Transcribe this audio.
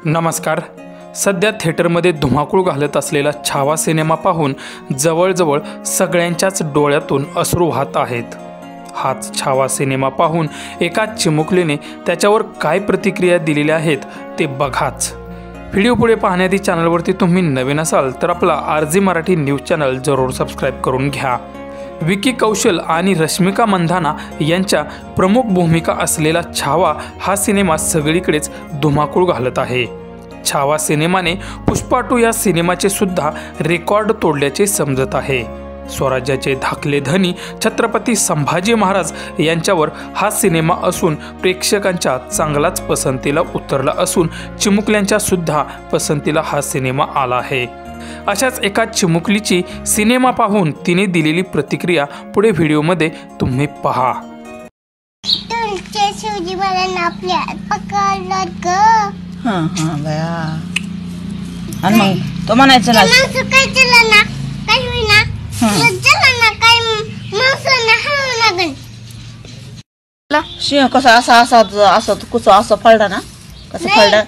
नमस्कार. सध्या थिएटरमध्ये धुमाकूळ घालत असलेला छावा सिनेमा पाहून जवळजवळ सगळ्यांच्याच डोळ्यातून अश्रू वाहत आहेत. हाच छावा सिनेमा पाहून एका चिमुकलीने त्याच्यावर काय प्रतिक्रिया दिलेल्या आहेत ते बघाच. व्हिडिओ पुढे पाहण्याआधी चॅनलवरती तुम्ही नवीन असाल तर आपला RG मराठी न्यूज चॅनल जरूर सबस्क्राईब करून घ्या. विकी कौशल आणि रश्मिका मंदाना यांच्या प्रमुख भूमिका असलेला छावा हा सिनेमा सगळीकडेच धुमाकूळ घालत आहे. छावा सिनेमाने पुष्पा 2 या सिनेमाचे सुद्धा रेकॉर्ड तोडल्याचे समजत आहे. स्वराज्याचे धाकले धनी छत्रपती संभाजी महाराज यांच्यावर हा सिनेमा असून प्रेक्षकांच्या चांगलाच पसंतीला उतरला असून चिमुकल्यांच्या सुद्धा पसंतीला हा सिनेमा आला आहे. अशाच एका चिमुकलीची सिनेमा पाहून तिने दिलेली प्रतिक्रिया पुढे व्हिडिओमध्ये तुम्ही पहा. आणि मग तो म्हणायचं ना सिंह कसा असा असा असं कुस असं फळला ना कसं फळलं.